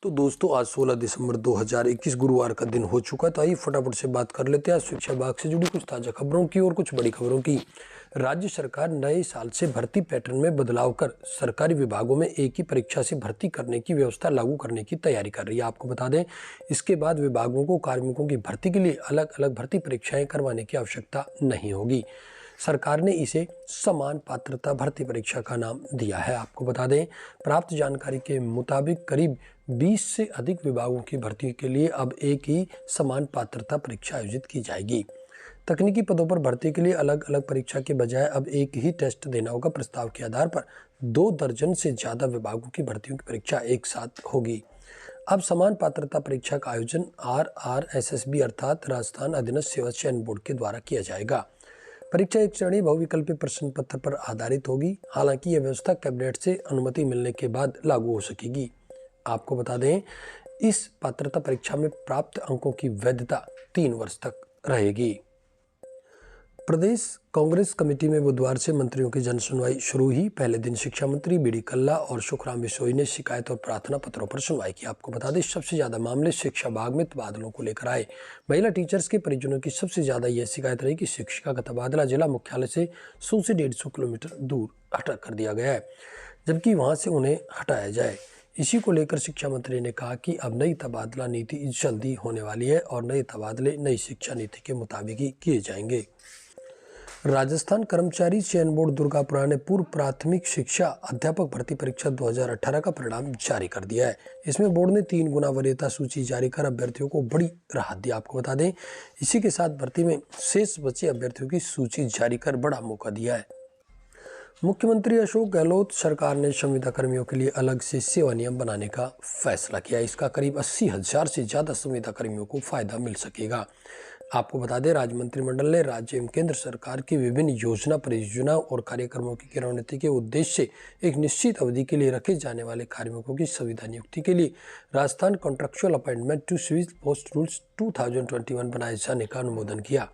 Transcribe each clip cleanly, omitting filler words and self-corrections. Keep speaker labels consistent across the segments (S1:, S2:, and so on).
S1: तो दोस्तों आज 16 दिसंबर 2021 गुरुवार का दिन हो चुका है। तो आइए फटाफट से बात कर लेते हैं आज शिक्षा विभाग से जुड़ी कुछ ताजा खबरों की और कुछ बड़ी खबरों की। राज्य सरकार नए साल से भर्ती पैटर्न में बदलाव कर सरकारी विभागों में एक ही परीक्षा से भर्ती करने की व्यवस्था लागू करने की तैयारी कर रही है। आपको बता दें, इसके बाद विभागों को कार्मिकों की भर्ती के लिए अलग अलग भर्ती परीक्षाएं करवाने की आवश्यकता नहीं होगी। सरकार ने इसे समान पात्रता भर्ती परीक्षा का नाम दिया है। आपको बता दें, प्राप्त जानकारी के मुताबिक करीब 20 से अधिक विभागों की भर्ती के लिए अब एक ही समान पात्रता परीक्षा आयोजित की जाएगी। तकनीकी पदों पर भर्ती के लिए अलग अलग परीक्षा के बजाय अब एक ही टेस्ट देना होगा। प्रस्ताव के आधार पर 2 दर्जन से ज्यादा विभागों की भर्तियों की परीक्षा एक साथ होगी। अब समान पात्रता परीक्षा का आयोजन RRSSB अर्थात राजस्थान अधीनस्थ सेवा चयन बोर्ड के द्वारा किया जाएगा। परीक्षा एक श्रेणी बहुविकल्पी प्रश्न पत्र पर आधारित होगी। हालांकि यह व्यवस्था कैबिनेट से अनुमति मिलने के बाद लागू हो सकेगी। आपको बता दें, इस पात्रता परीक्षा में प्राप्त अंकों की वैधता 3 वर्ष तक रहेगी। प्रदेश कांग्रेस कमेटी में बुधवार से मंत्रियों की जनसुनवाई शुरू हुई। पहले दिन शिक्षा मंत्री बीडी कल्ला और सुखराम बिश्नोई ने शिकायत और प्रार्थना पत्रों पर सुनवाई की। आपको बता दें, सबसे ज्यादा मामले शिक्षा विभाग में तबादलों को लेकर आए। महिला टीचर्स के परिजनों की सबसे ज्यादा यह शिकायत रही कि शिक्षिका का तबादला जिला मुख्यालय से 100 से 150 किलोमीटर दूर हटा कर दिया गया है, जबकि वहां से उन्हें हटाया जाए। इसी को लेकर शिक्षा मंत्री ने कहा कि अब नई तबादला नीति जल्दी होने वाली है और नए तबादले नई शिक्षा नीति के मुताबिक ही किए जाएंगे। राजस्थान कर्मचारी चयन बोर्ड दुर्गापुरा ने पूर्व प्राथमिक शिक्षा अध्यापक भर्ती परीक्षा 2018 का परिणाम जारी कर दिया है। इसमें बोर्ड ने 3 गुना वरीयता सूची जारी कर अभ्यर्थियों को बड़ी राहत दी। आपको बता दें, इसी के साथ भर्ती में शेष बचे अभ्यर्थियों की सूची जारी कर बड़ा मौका दिया है। मुख्यमंत्री अशोक गहलोत सरकार ने संविदा कर्मियों के लिए अलग से सेवा नियम बनाने का फैसला किया। इसका करीब 80,000 से ज्यादा संविदा कर्मियों को फायदा मिल सकेगा। आपको बता दें, राज्य मंत्रिमंडल ने राज्य एवं केंद्र सरकार की विभिन्न योजना, परियोजना और कार्यक्रमों की क्रियान्विति के उद्देश्य से एक निश्चित अवधि के लिए रखे जाने वाले कार्मिकों की संविदा नियुक्ति के लिए Rajasthan contractual appointment to civil post rules 2021 बनाए जाने का अनुमोदन किया।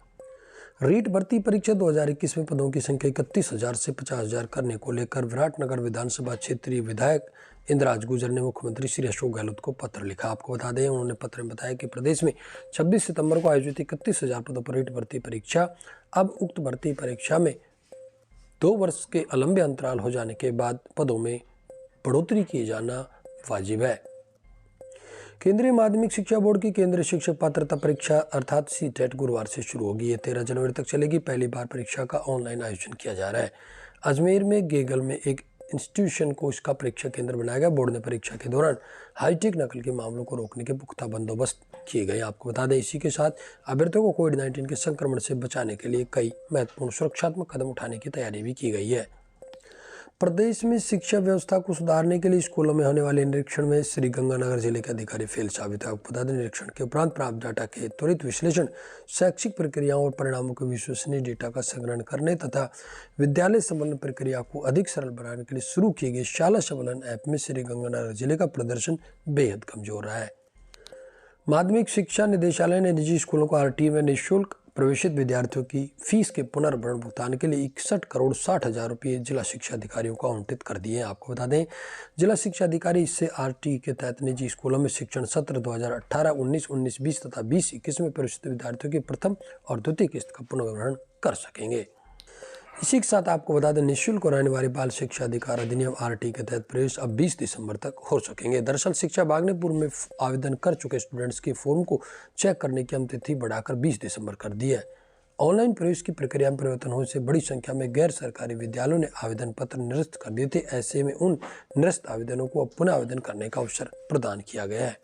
S1: रीट भर्ती परीक्षा 2021 में पदों की संख्या 31,000 से 50,000 करने को लेकर विराटनगर विधानसभा क्षेत्रीय विधायक इंद्राज गुर्जर ने मुख्यमंत्री श्री अशोक गहलोत को पत्र लिखा। आपको बता दें, उन्होंने पत्र में बताया कि प्रदेश में 26 सितंबर को आयोजित 31,000 पदों पर रीट भर्ती परीक्षा, अब उक्त भर्ती परीक्षा में 2 वर्ष के लंबे अंतराल हो जाने के बाद पदों में बढ़ोतरी किए जाना वाजिब है। केंद्रीय माध्यमिक शिक्षा बोर्ड की केंद्रीय शिक्षक पात्रता परीक्षा अर्थात CTET गुरुवार से शुरू होगी। ये 13 जनवरी तक चलेगी। पहली बार परीक्षा का ऑनलाइन आयोजन किया जा रहा है। अजमेर में गेगल में एक इंस्टीट्यूशन को इसका परीक्षा केंद्र बनाया गया। बोर्ड ने परीक्षा के दौरान हाईटेक नकल के मामलों को रोकने के पुख्ता बंदोबस्त किए गए। आपको बता दें, इसी के साथ अभ्यर्थियों को कोविड-19 के संक्रमण से बचाने के लिए कई महत्वपूर्ण सुरक्षात्मक कदम उठाने की तैयारी भी की गई है। प्रदेश में शिक्षा व्यवस्था को सुधारने के लिए स्कूलों में होने वाले निरीक्षण में श्रीगंगानगर जिले के अधिकारी फेल साबित है। आपको बता दें, निरीक्षण के उपरांत प्राप्त डाटा के त्वरित विश्लेषण, शैक्षिक प्रक्रियाओं और परिणामों के विश्वसनीय डेटा का संग्रहण करने तथा विद्यालय संबलन प्रक्रिया को अधिक सरल बनाने के लिए शुरू किए गए शाला संबलन ऐप में श्रीगंगानगर जिले का प्रदर्शन बेहद कमजोर रहा है। माध्यमिक शिक्षा निदेशालय ने निजी स्कूलों को RTE में निःशुल्क प्रवेशित विद्यार्थियों की फीस के पुनर्भरण भुगतान के लिए 61 करोड़ 60 हजार रुपये जिला शिक्षा अधिकारियों को आवंटित कर दिए हैं। आपको बता दें, जिला शिक्षा अधिकारी इससे RTE के तहत निजी स्कूलों में शिक्षण सत्र 2018-19, 19-20 तथा 20-21 में प्रवेशित विद्यार्थियों की प्रथम और द्वितीय किस्त का पुनर्भरण कर सकेंगे। इसी के साथ आपको बता दें, निःशुल्क और अनिवार्य बाल शिक्षा अधिकार अधिनियम RTE के तहत प्रवेश अब 20 दिसंबर तक हो सकेंगे। दरअसल शिक्षा विभाग ने पूर्व में आवेदन कर चुके स्टूडेंट्स के फॉर्म को चेक करने की अंतिम तिथि बढ़ाकर 20 दिसंबर कर दी है। ऑनलाइन प्रवेश की प्रक्रिया में परिवर्तन होने से बड़ी संख्या में गैर सरकारी विद्यालयों ने आवेदन पत्र निरस्त कर दिए थे। ऐसे में उन निरस्त आवेदनों को अब पुनः आवेदन करने का अवसर प्रदान किया गया है।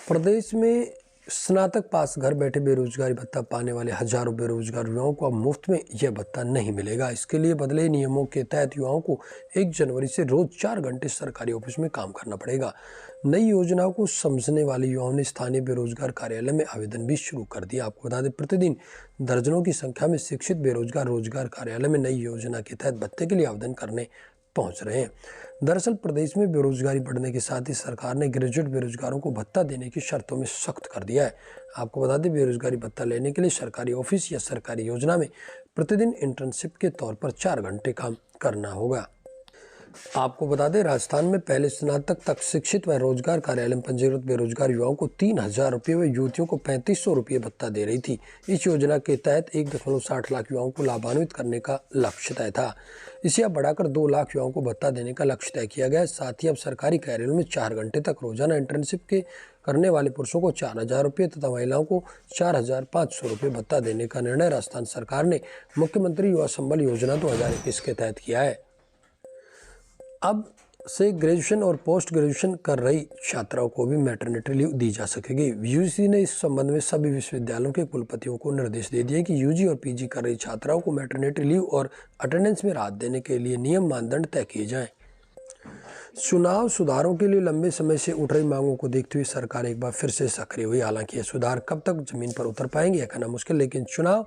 S1: प्रदेश में स्नातक पास घर बैठे बेरोजगारी भत्ता पाने वाले हजारों बेरोजगार युवाओं को अब मुफ्त में यह भत्ता नहीं मिलेगा। इसके लिए बदले नियमों के तहत युवाओं को 1 जनवरी से रोज 4 घंटे सरकारी ऑफिस में काम करना पड़ेगा। नई योजनाओं को समझने वाले युवाओं ने स्थानीय बेरोजगार कार्यालय में आवेदन भी शुरू कर दिया। आपको बता दें, प्रतिदिन दर्जनों की संख्या में शिक्षित बेरोजगार रोजगार कार्यालय में नई योजना के तहत भत्ते के लिए आवेदन करने पहुंच रहे हैं। दरअसल प्रदेश में बेरोजगारी बढ़ने के साथ ही सरकार ने ग्रेजुएट बेरोजगारों को भत्ता देने की शर्तों में सख्त कर दिया है। आपको बता दें, बेरोजगारी भत्ता लेने के लिए सरकारी ऑफिस या सरकारी योजना में प्रतिदिन इंटर्नशिप के तौर पर 4 घंटे काम करना होगा। आपको बता दें, राजस्थान में पहले स्नातक तक शिक्षित व रोजगार कार्यालय में पंजीकृत बेरोजगार युवाओं को 3,000 रुपये व युवतियों को 3,500 रुपये भत्ता दे रही थी। इस योजना के तहत 1.60 लाख युवाओं को लाभान्वित करने का लक्ष्य तय था। इसे अब बढ़ाकर 2 लाख युवाओं को भत्ता देने का लक्ष्य तय किया गया है। साथ ही अब सरकारी कार्यालयों में 4 घंटे तक रोजाना इंटर्नशिप के करने वाले पुरुषों को 4,000 रुपये तथा महिलाओं को 4,500 रुपये भत्ता देने का निर्णय राजस्थान सरकार ने मुख्यमंत्री युवा संबल योजना 2021 के तहत किया है। अब से ग्रेजुएशन और पोस्ट ग्रेजुएशन कर रही छात्राओं को भी मैटरनिटी लीव दी जा सकेगी। यूजीसी ने इस संबंध में सभी विश्वविद्यालयों के कुलपतियों को निर्देश दे दिए कि यूजी और पीजी कर रही छात्राओं को मैटरनिटी लीव और अटेंडेंस में राहत देने के लिए नियम मानदंड तय किए जाएं। चुनाव सुधारों के लिए लंबे समय से उठ रही मांगों को देखते हुए सरकार एक बार फिर से सक्रिय हुई। हालांकि ये सुधार कब तक जमीन पर उतर पाएंगे यह कहना मुश्किल, लेकिन चुनाव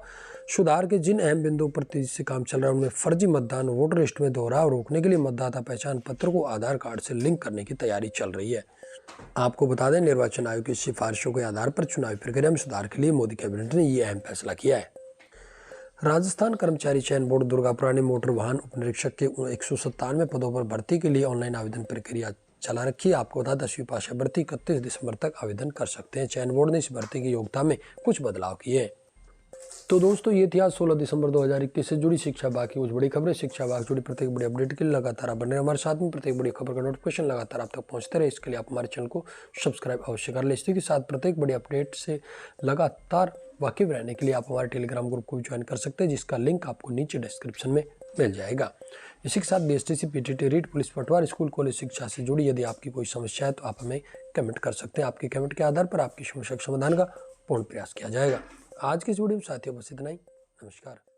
S1: सुधार के जिन अहम बिंदुओं पर तेजी से काम चल रहा है उनमें फर्जी मतदान, वोटर लिस्ट में दोहराव रोकने के लिए मतदाता पहचान पत्र को आधार कार्ड से लिंक करने की तैयारी चल रही है। आपको बता दें, निर्वाचन आयोग की सिफारिशों के आधार पर चुनावी प्रक्रिया में सुधार के लिए मोदी कैबिनेट ने यह अहम फैसला किया है। राजस्थान कर्मचारी चयन बोर्ड दुर्गापुरा ने मोटर वाहन उपनिरीक्षक के 197 पदों पर भर्ती के लिए ऑनलाइन आवेदन प्रक्रिया चला रखी है। आपको बता 10वीं पास या भर्ती 31 दिसंबर तक आवेदन कर सकते हैं। चयन बोर्ड ने इस भर्ती की योग्यता में कुछ बदलाव किए हैं। तो दोस्तों, ये थी आज 16 दिसंबर 2021 से जुड़ी शिक्षा विभाग की कुछ बड़ी खबरें। शिक्षा विभाग जुड़ी प्रत्येक बड़ी अपडेट के लिए लगातार बने रहे हमारे साथ में। प्रत्येक बड़ी खबर का नोटिफिकेशन लगातार आप तक पहुंचते रहे, इसके लिए आप हमारे चैनल को सब्सक्राइब अवश्य कर लें। इसी के साथ प्रत्येक बड़ी अपडेट से लगातार वाकिफ रहने के लिए आप हमारे टेलीग्राम ग्रुप को भी ज्वाइन कर सकते हैं, जिसका लिंक आपको नीचे डिस्क्रिप्शन में मिल जाएगा। इसी के साथ बीएसटीसी, पीटीटी, रीट, पुलिस, पटवार, स्कूल, कॉलेज शिक्षा से जुड़ी यदि आपकी कोई समस्या है तो आप हमें कमेंट कर सकते हैं। आपके कमेंट के आधार पर आपकी समस्या के समाधान का पूर्ण प्रयास किया जाएगा। आज की इस वीडियो में साथियों बस इतना ही। नमस्कार।